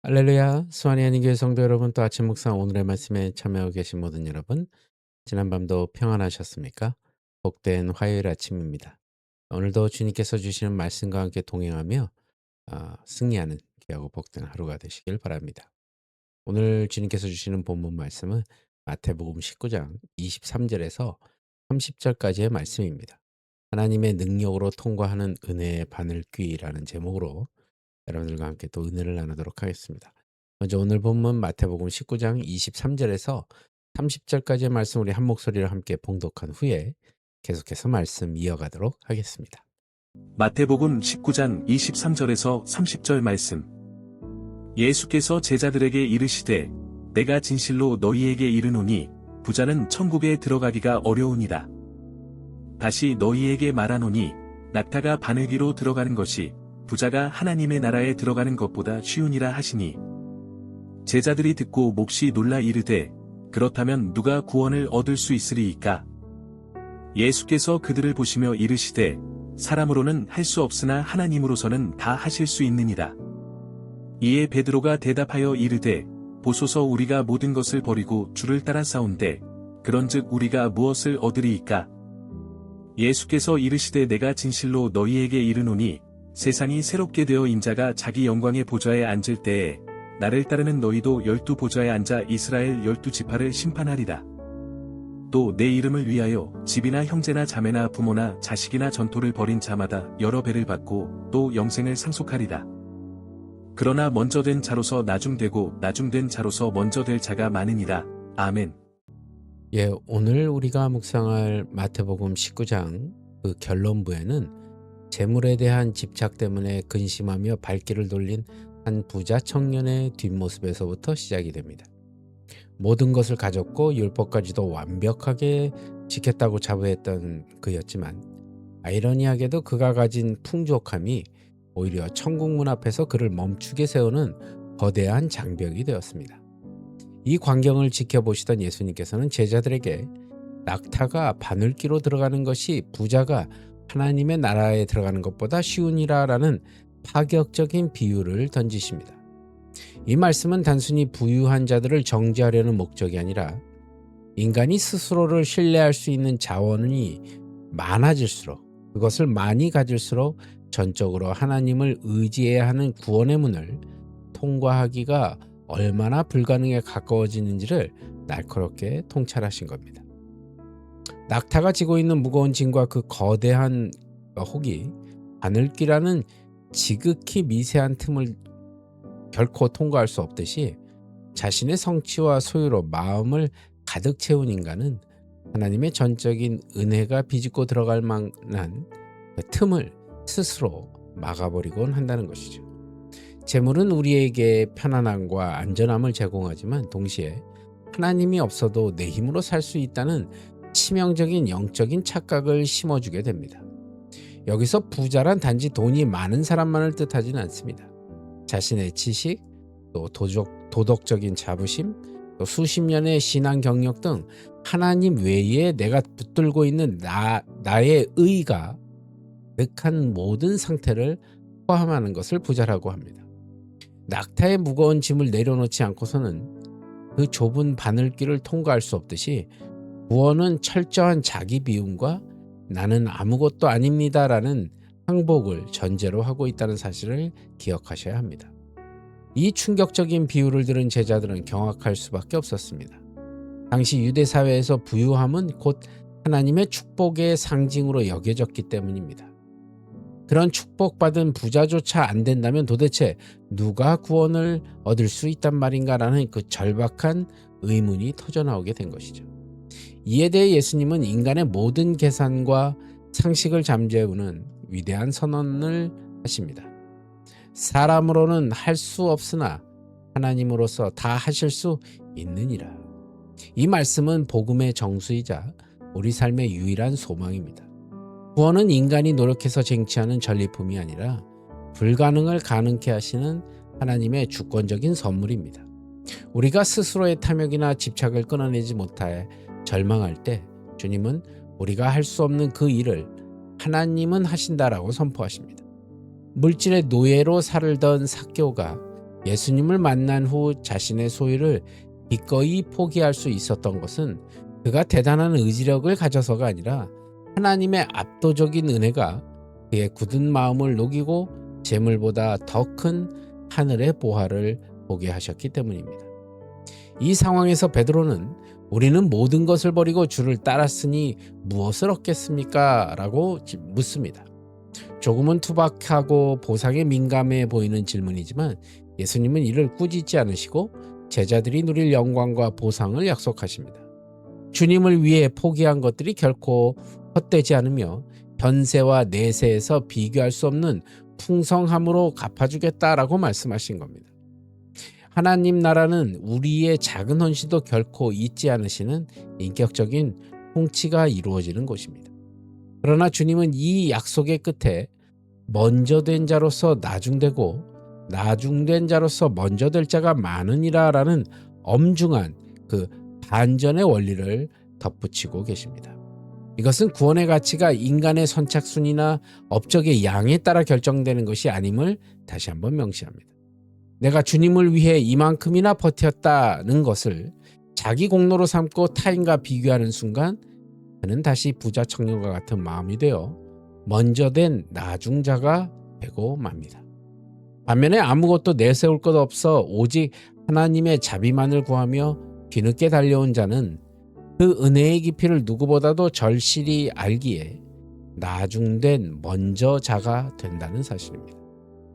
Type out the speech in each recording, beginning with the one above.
할렐루야, 수완이 아닌 교회 성도 여러분, 또 아침 묵상 오늘의 말씀에 참여하고 계신 모든 여러분, 지난밤도 평안하셨습니까? 복된 화요일 아침입니다. 오늘도 주님께서 주시는 말씀과 함께 동행하며 승리하는 귀하고 복된 하루가 되시길 바랍니다. 오늘 주님께서 주시는 본문 말씀은 마태복음 19장 23절에서 30절까지의 말씀입니다. 하나님의 능력으로 통과하는 은혜의 바늘귀라는 제목으로 여러분들과 함께 또 은혜를 나누도록 하겠습니다. 먼저 오늘 본문 마태복음 19장 23절에서 30절까지의 말씀 우리 한 목소리로 함께 봉독한 후에 계속해서 말씀 이어가도록 하겠습니다. 마태복음 19장 23절에서 30절 말씀. 예수께서 제자들에게 이르시되 내가 진실로 너희에게 이르노니 부자는 천국에 들어가기가 어려우니라. 다시 너희에게 말하노니 낙타가 바늘귀로 들어가는 것이 부자가 하나님의 나라에 들어가는 것보다 쉬우니라 하시니, 제자들이 듣고 몹시 놀라 이르되 그렇다면 누가 구원을 얻을 수 있으리이까? 예수께서 그들을 보시며 이르시되 사람으로는 할 수 없으나 하나님으로서는 다 하실 수 있느니라. 이에 베드로가 대답하여 이르되 보소서, 우리가 모든 것을 버리고 주를 따라 싸운데 그런즉 우리가 무엇을 얻으리이까? 예수께서 이르시되 내가 진실로 너희에게 이르노니 세상이 새롭게 되어 인자가 자기 영광의 보좌에 앉을 때에 나를 따르는 너희도 12 보좌에 앉아 이스라엘 12 지파를 심판하리라. 또 내 이름을 위하여 집이나 형제나 자매나 부모나 자식이나 전토를 벌인 자마다 여러 배를 받고 또 영생을 상속하리라. 그러나 먼저 된 자로서 나중되고 나중된 자로서 먼저 될 자가 많으니라. 아멘. 오늘 우리가 묵상할 마태복음 19장 그 결론부에는 재물에 대한 집착 때문에 근심하며 발길을 돌린 한 부자 청년의 뒷모습에서부터 시작이 됩니다. 모든 것을 가졌고 율법까지도 완벽하게 지켰다고 자부했던 그였지만, 아이러니하게도 그가 가진 풍족함이 오히려 천국 문 앞에서 그를 멈추게 세우는 거대한 장벽이 되었습니다. 이 광경을 지켜보시던 예수님께서는 제자들에게 낙타가 바늘귀로 들어가는 것이 부자가 하나님의 나라에 들어가는 것보다 쉬우니라라는 파격적인 비유를 던지십니다. 이 말씀은 단순히 부유한 자들을 정죄하려는 목적이 아니라 인간이 스스로를 신뢰할 수 있는 자원이 많아질수록, 그것을 많이 가질수록 전적으로 하나님을 의지해야 하는 구원의 문을 통과하기가 얼마나 불가능에 가까워지는지를 날카롭게 통찰하신 겁니다. 낙타가 지고 있는 무거운 짐과 그 거대한 혹이 바늘귀라는 지극히 미세한 틈을 결코 통과할 수 없듯이, 자신의 성취와 소유로 마음을 가득 채운 인간은 하나님의 전적인 은혜가 비집고 들어갈 만한 그 틈을 스스로 막아버리곤 한다는 것이죠. 재물은 우리에게 편안함과 안전함을 제공하지만 동시에 하나님이 없어도 내 힘으로 살 수 있다는 치명적인 영적인 착각을 심어주게 됩니다. 여기서 부자란 단지 돈이 많은 사람만을 뜻하지는 않습니다. 자신의 지식, 또 도덕적인 자부심, 또 수십 년의 신앙 경력 등 하나님 외에 내가 붙들고 있는 나의 의가 득한 모든 상태를 포함하는 것을 부자라고 합니다. 낙타의 무거운 짐을 내려놓지 않고서는 그 좁은 바늘길을 통과할 수 없듯이, 구원은 철저한 자기 비움과 나는 아무것도 아닙니다라는 항복을 전제로 하고 있다는 사실을 기억하셔야 합니다. 이 충격적인 비유를 들은 제자들은 경악할 수밖에 없었습니다. 당시 유대 사회에서 부유함은 곧 하나님의 축복의 상징으로 여겨졌기 때문입니다. 그런 축복받은 부자조차 안 된다면 도대체 누가 구원을 얻을 수 있단 말인가라는 그 절박한 의문이 터져나오게 된 것이죠. 이에 대해 예수님은 인간의 모든 계산과 상식을 잠재우는 위대한 선언을 하십니다. 사람으로는 할 수 없으나 하나님으로서 다 하실 수 있느니라. 이 말씀은 복음의 정수이자 우리 삶의 유일한 소망입니다. 구원은 인간이 노력해서 쟁취하는 전리품이 아니라 불가능을 가능케 하시는 하나님의 주권적인 선물입니다. 우리가 스스로의 탐욕이나 집착을 끊어내지 못해 절망할 때 주님은 우리가 할 수 없는 그 일을 하나님은 하신다라고 선포하십니다. 물질의 노예로 살던 삭개오가 예수님을 만난 후 자신의 소유를 기꺼이 포기할 수 있었던 것은 그가 대단한 의지력을 가져서가 아니라 하나님의 압도적인 은혜가 그의 굳은 마음을 녹이고 재물보다 더 큰 하늘의 보화를 보게 하셨기 때문입니다. 이 상황에서 베드로는 우리는 모든 것을 버리고 주를 따랐으니 무엇을 얻겠습니까? 라고 묻습니다. 조금은 투박하고 보상에 민감해 보이는 질문이지만 예수님은 이를 꾸짖지 않으시고 제자들이 누릴 영광과 보상을 약속하십니다. 주님을 위해 포기한 것들이 결코 헛되지 않으며 현세와 내세에서 비교할 수 없는 풍성함으로 갚아주겠다라고 말씀하신 겁니다. 하나님 나라는 우리의 작은 헌신도 결코 잊지 않으시는 인격적인 통치가 이루어지는 곳입니다. 그러나 주님은 이 약속의 끝에 먼저 된 자로서 나중되고 나중된 자로서 먼저 될 자가 많으니라 라는 엄중한 그 반전의 원리를 덧붙이고 계십니다. 이것은 구원의 가치가 인간의 선착순이나 업적의 양에 따라 결정되는 것이 아님을 다시 한번 명시합니다. 내가 주님을 위해 이만큼이나 버텼다는 것을 자기 공로로 삼고 타인과 비교하는 순간 그는 다시 부자 청년과 같은 마음이 되어 먼저 된 나중자가 되고 맙니다. 반면에 아무것도 내세울 것 없어 오직 하나님의 자비만을 구하며 뒤늦게 달려온 자는 그 은혜의 깊이를 누구보다도 절실히 알기에 나중된 먼저 자가 된다는 사실입니다.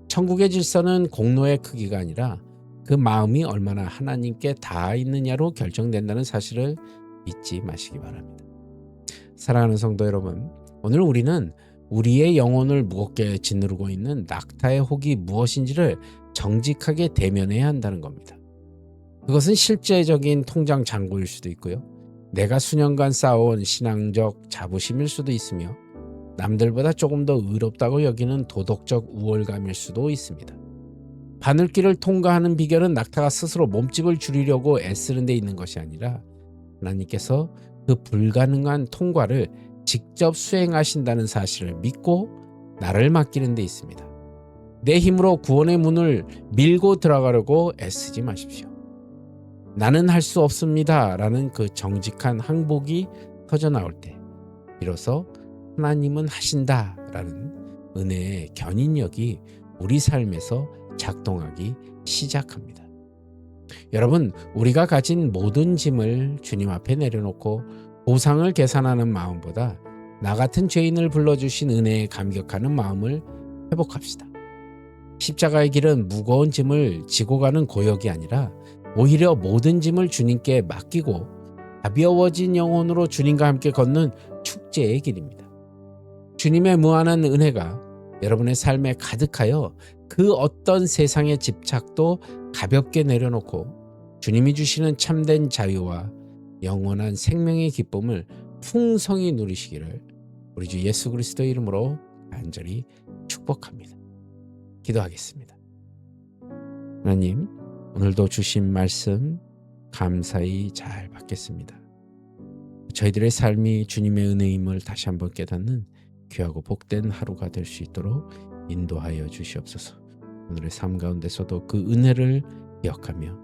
천국의 질서는 공로의 크기가 아니라 그 마음이 얼마나 하나님께 닿아 있느냐로 결정된다는 사실을 잊지 마시기 바랍니다. 사랑하는 성도 여러분, 오늘 우리는 우리의 영혼을 무겁게 짓누르고 있는 낙타의 혹이 무엇인지를 정직하게 대면해야 한다는 겁니다. 그것은 실제적인 통장 잔고일 수도 있고요. 내가 수년간 쌓아온 신앙적 자부심일 수도 있으며 남들보다 조금 더 의롭다고 여기는 도덕적 우월감일 수도 있습니다. 바늘길을 통과하는 비결은 낙타가 스스로 몸집을 줄이려고 애쓰는 데 있는 것이 아니라 하나님께서 그 불가능한 통과를 직접 수행하신다는 사실을 믿고 나를 맡기는 데 있습니다. 내 힘으로 구원의 문을 밀고 들어가려고 애쓰지 마십시오. 나는 할 수 없습니다 라는 그 정직한 항복이 터져나올 때 비로소 하나님은 하신다 라는 은혜의 견인력이 우리 삶에서 작동하기 시작합니다. 여러분, 우리가 가진 모든 짐을 주님 앞에 내려놓고 보상을 계산하는 마음보다 나 같은 죄인을 불러주신 은혜에 감격하는 마음을 회복합시다. 십자가의 길은 무거운 짐을 지고 가는 고역이 아니라 오히려 모든 짐을 주님께 맡기고 가벼워진 영혼으로 주님과 함께 걷는 축제의 길입니다. 주님의 무한한 은혜가 여러분의 삶에 가득하여 그 어떤 세상의 집착도 가볍게 내려놓고 주님이 주시는 참된 자유와 영원한 생명의 기쁨을 풍성히 누리시기를 우리 주 예수 그리스도의 이름으로 간절히 축복합니다. 기도하겠습니다. 하나님, 오늘도 주신 말씀 감사히 잘 받겠습니다. 저희들의 삶이 주님의 은혜임을 다시 한번 깨닫는 귀하고 복된 하루가 될 수 있도록 인도하여 주시옵소서. 오늘의 삶 가운데서도 그 은혜를 기억하며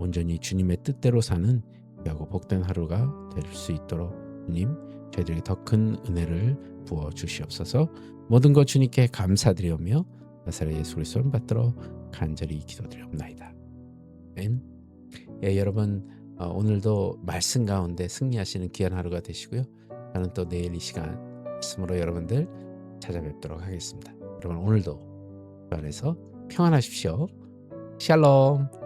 온전히 주님의 뜻대로 사는 귀하고 복된 하루가 될 수 있도록 주님, 저희들에게 더 큰 은혜를 부어 주시옵소서. 모든 것 주님께 감사드리오며 나사렛 예수 그리스도를 받들어 간절히 기도드리옵나이다. 아멘. 여러분, 오늘도 말씀 가운데 승리하시는 귀한 하루가 되시고요. 저는 또 내일 이 시간 말씀으로 여러분들 찾아뵙도록 하겠습니다. 여러분, 오늘도 주 안에서 평안하십시오. 샬롬.